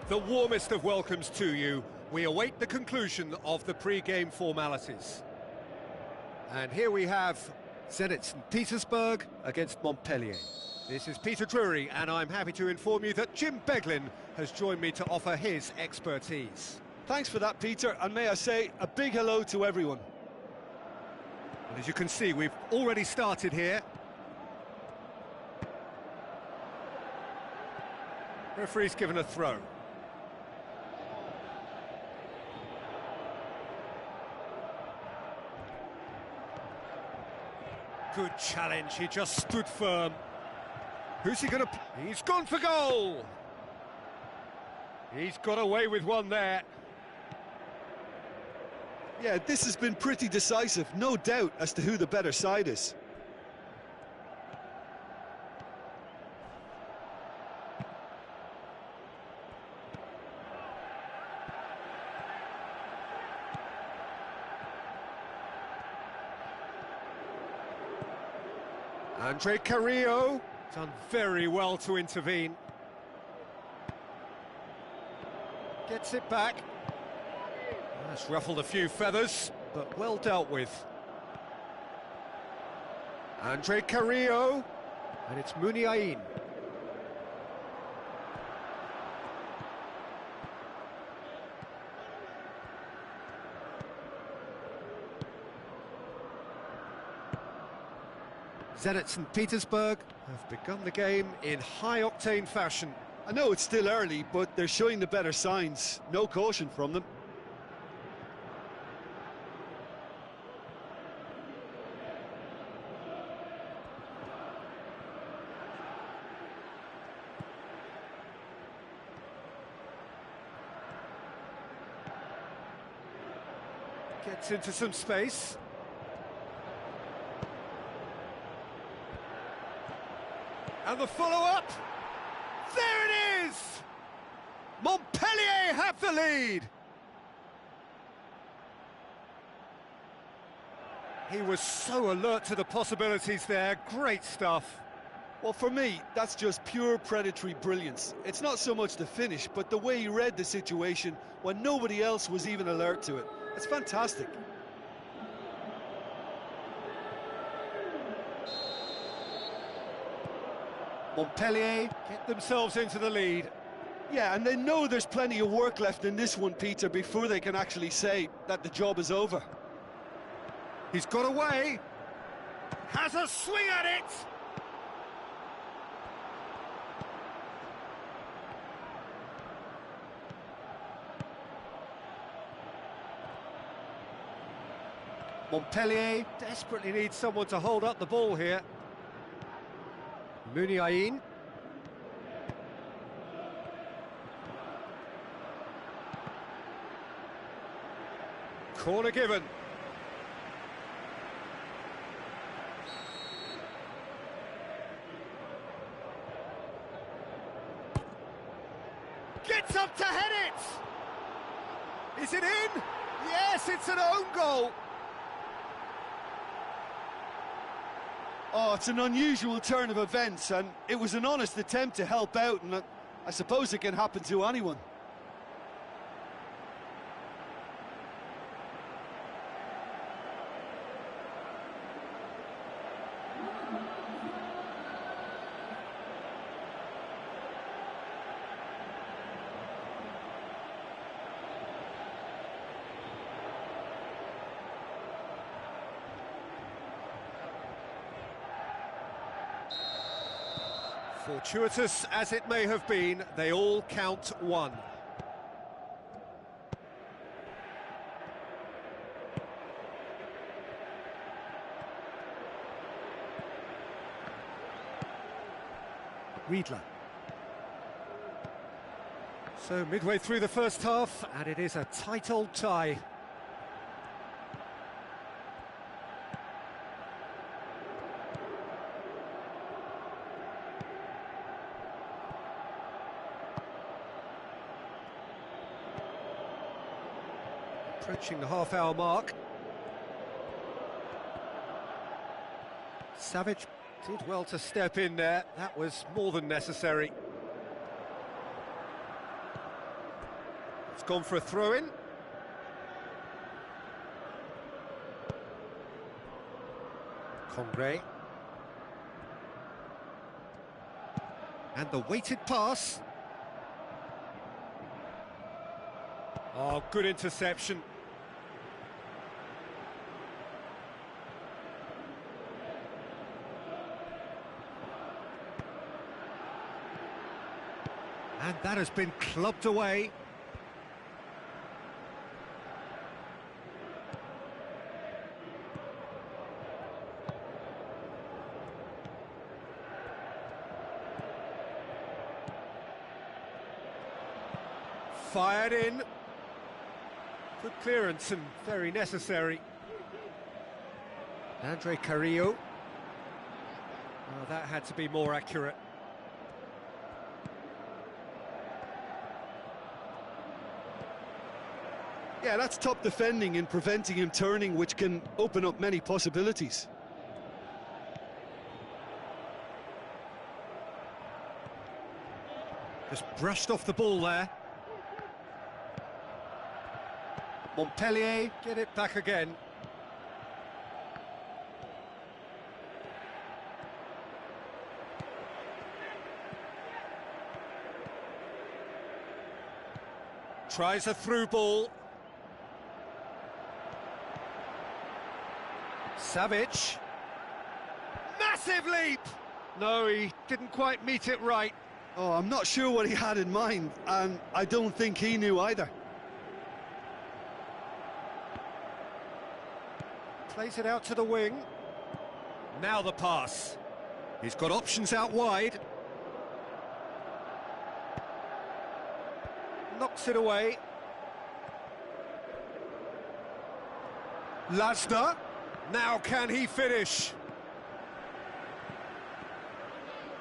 The warmest of welcomes to you. We await the conclusion of the pre-game formalities. And here we have Zenit St. Petersburg against Montpellier. This is Peter Drury, and I'm happy to inform you that Jim Beglin has joined me to offer his expertise. Thanks for that, Peter, and may I say a big hello to everyone. Well, as you can see, we've already started here. Referee's given a throw. Good challenge, he just stood firm. Who's he going to... He's gone for goal! He's got away with one there. Yeah, this has been pretty decisive, no doubt as to who the better side is. Andre Carrillo done very well to intervene. Gets it back. That's ruffled a few feathers, but well dealt with. Andre Carrillo, and it's Muniain. Zenit St. Petersburg have begun the game in high-octane fashion. I know it's still early, but they're showing the better signs. No caution from them. Gets into some space. And the follow-up, there it is! Montpellier have the lead! He was so alert to the possibilities there, great stuff. Well, for me, that's just pure predatory brilliance. It's not so much the finish, but the way he read the situation when nobody else was even alert to it. It's fantastic. Montpellier get themselves into the lead. Yeah, and they know there's plenty of work left in this one, Peter, before they can actually say that the job is over. He's got away. Has a swing at it. Montpellier desperately needs someone to hold up the ball here. Muniain. Corner given. Gets up to head it! Is it in? Yes, it's an own goal! Oh, it's an unusual turn of events, and it was an honest attempt to help out, and I suppose it can happen to anyone. Fortuitous as it may have been, they all count one. Riedler. So midway through the first half, and it is a tight old tie. Approaching the half-hour mark. Savic did well to step in there. That was more than necessary. gone for a throw-in. Congre. And the weighted pass. Oh, good interception. And that has been clubbed away. Fired in. Good clearance and very necessary. Andre Carrillo. Oh, that had to be more accurate. Yeah, that's top defending and preventing him turning, which can open up many possibilities. Just brushed off the ball there. Montpellier get it back again. Tries a through ball. Savic. Massive leap! No, he didn't quite meet it right. Oh, I'm not sure what he had in mind, and I don't think he knew either. Plays it out to the wing. Now the pass. He's got options out wide. Knocks it away. Lasda. Now can he finish?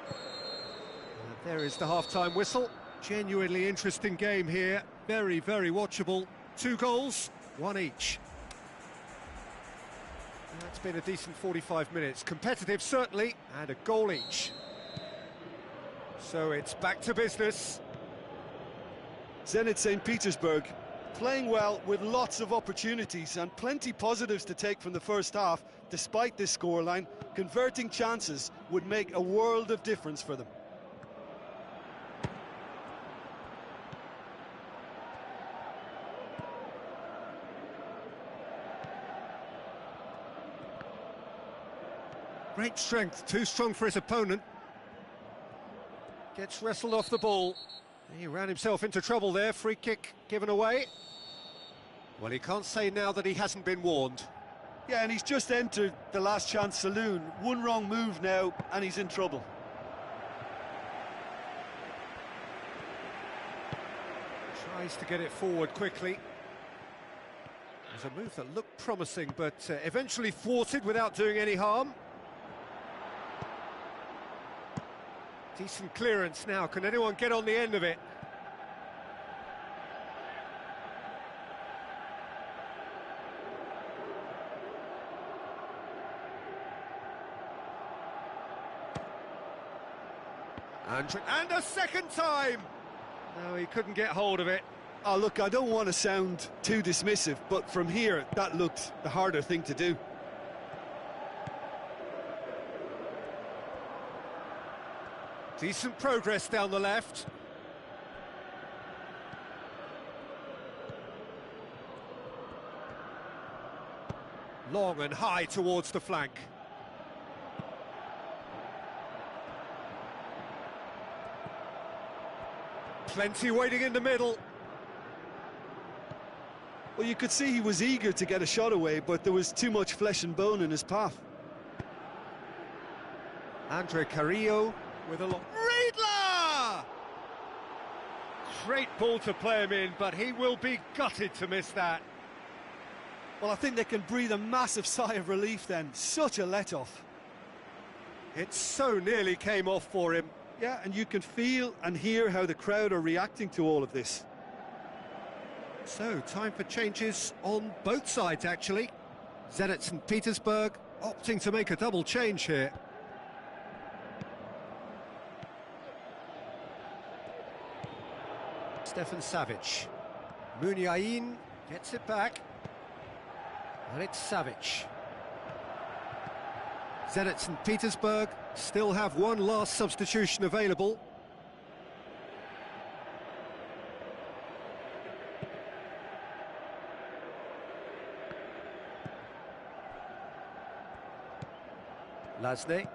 And there is the half-time whistle. Genuinely interesting game here. Very, very watchable. 2 goals, 1 each. And that's been a decent 45 minutes. Competitive, certainly, and a goal each. So it's back to business. Zenit St. Petersburg playing well with lots of opportunities and plenty positives to take from the first half. Despite this scoreline, converting chances would make a world of difference for them. Great strength, too strong for his opponent. Gets wrestled off the ball. He ran himself into trouble there, free kick given away. Well, he can't say now that he hasn't been warned. Yeah, and he's just entered the last chance saloon. One wrong move now, and he's in trouble. Tries to get it forward quickly. There's a move that looked promising, but eventually thwarted without doing any harm. Decent clearance now. Can anyone get on the end of it? And a second time! No, he couldn't get hold of it. Oh, look, I don't want to sound too dismissive, but from here, that looked the harder thing to do. Decent progress down the left. Long and high towards the flank. Plenty waiting in the middle. Well, you could see he was eager to get a shot away, but there was too much flesh and bone in his path. Andre Carrillo with a lot. Riedler! Great ball to play him in, but he will be gutted to miss that. Well, I think they can breathe a massive sigh of relief then. Such a let-off. It so nearly came off for him. Yeah, and you can feel and hear how the crowd are reacting to all of this. So, time for changes on both sides, actually. Zenit St. Petersburg opting to make a double change here. Stefan Savic. Muniain gets it back. And it's Savic. Zenit St. Petersburg still have one last substitution available. Lasny.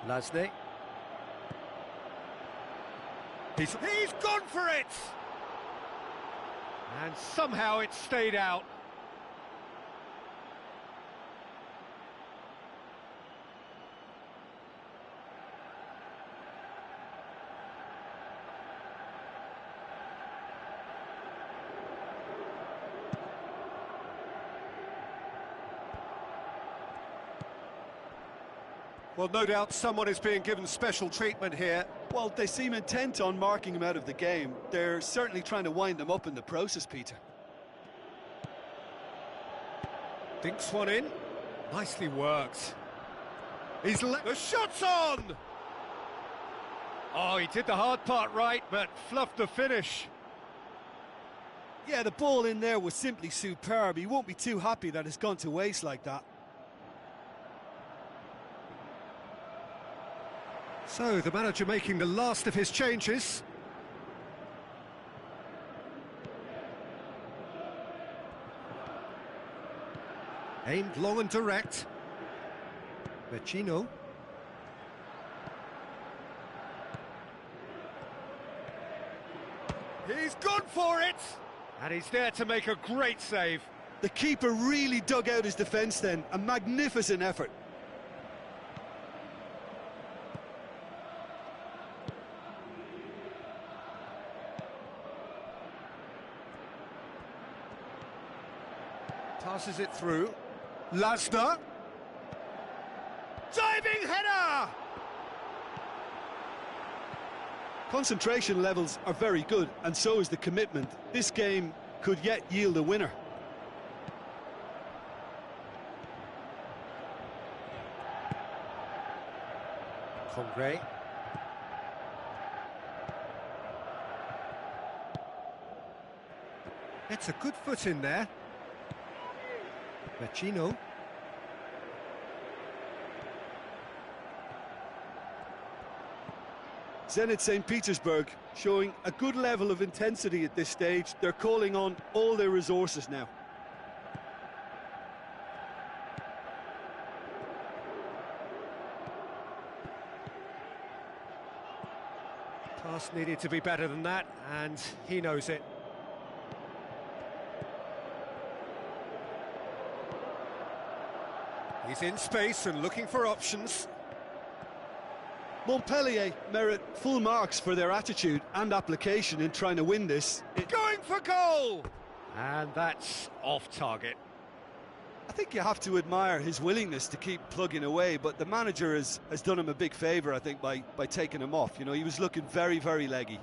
Lasny. He's gone for it! And somehow it stayed out. Well, no doubt someone is being given special treatment here. Well, they seem intent on marking him out of the game. They're certainly trying to wind him up in the process, Peter. Dinks one in. Nicely worked. The shot's on! Oh, he did the hard part right, but fluffed the finish. Yeah, the ball in there was simply superb. He won't be too happy that it's gone to waste like that. So, the manager making the last of his changes. Aimed long and direct. Vecino. He's gone for it! And he's there to make a great save. The keeper really dug out his defence then. A magnificent effort. Passes it through. Lasner. Diving header! Concentration levels are very good, and so is the commitment. This game could yet yield a winner. Congre. It's a good foot in there. Vecino. Zenit St. Petersburg showing a good level of intensity at this stage. They're calling on all their resources now. Pass needed to be better than that, and he knows it. He's in space and looking for options. Montpellier merit full marks for their attitude and application in trying to win this. Going for goal! And that's off target. I think you have to admire his willingness to keep plugging away, but the manager has done him a big favour, I think, by taking him off. You know, he was looking very, very leggy.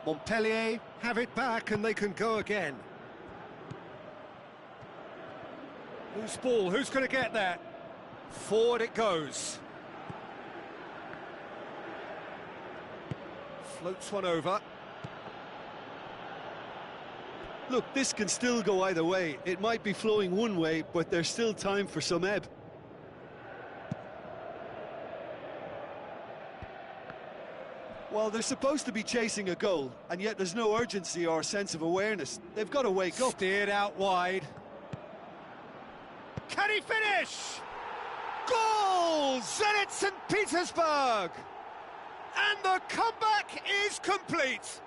Montpellier have it back and they can go again. Whose ball? Who's going to get that? Forward it goes. Floats one over. Look, this can still go either way. It might be flowing one way, but there's still time for some ebb. Well, they're supposed to be chasing a goal, and yet there's no urgency or sense of awareness. They've got to wake up. Steered out wide. Can he finish? Goal! Zenit St. Petersburg! And the comeback is complete!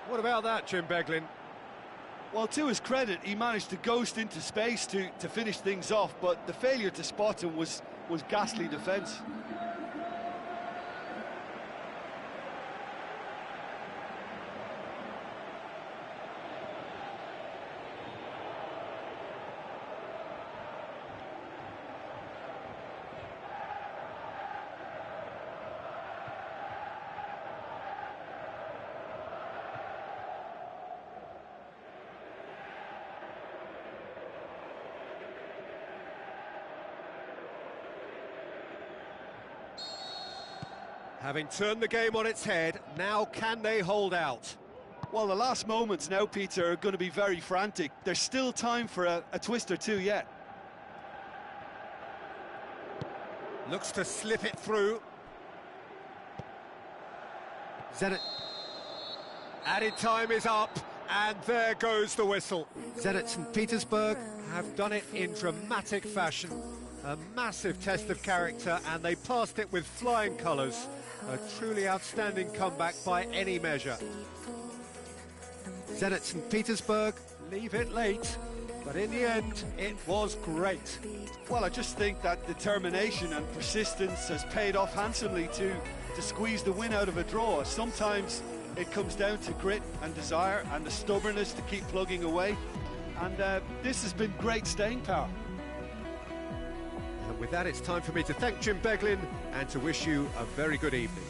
What about that, Jim Beglin? Well, to his credit, he managed to ghost into space to finish things off, but the failure to spot him was ghastly defence. Having turned the game on its head, now can they hold out? Well, the last moments now, Peter, are going to be very frantic. There's still time for a twist or two yet. Looks to slip it through. Zenit. Added time is up, and there goes the whistle. Zenit St. Petersburg have done it in dramatic fashion. A massive test of character, and they passed it with flying colours. A truly outstanding comeback by any measure. Zenit St. Petersburg leave it late, but in the end, it was great. Well, I just think that determination and persistence has paid off handsomely to squeeze the win out of a draw. Sometimes it comes down to grit and desire and the stubbornness to keep plugging away. And this has been great staying power. And with that, it's time for me to thank Jim Beglin and to wish you a very good evening.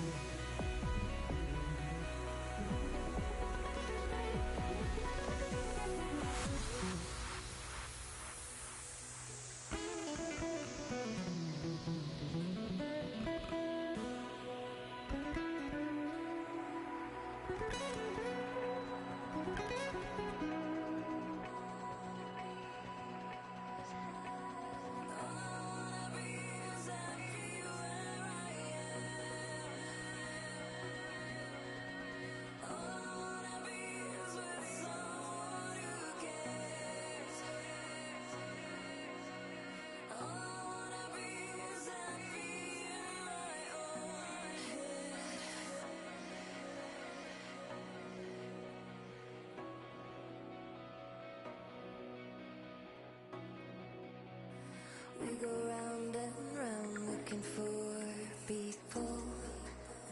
We go round and round looking for people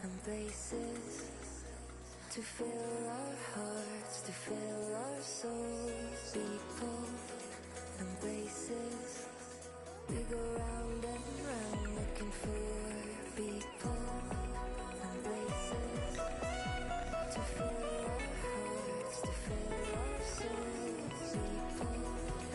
and places to fill our hearts, to fill our souls. People and places. We go round and round looking for people and places to fill our hearts, to fill our souls. People and places.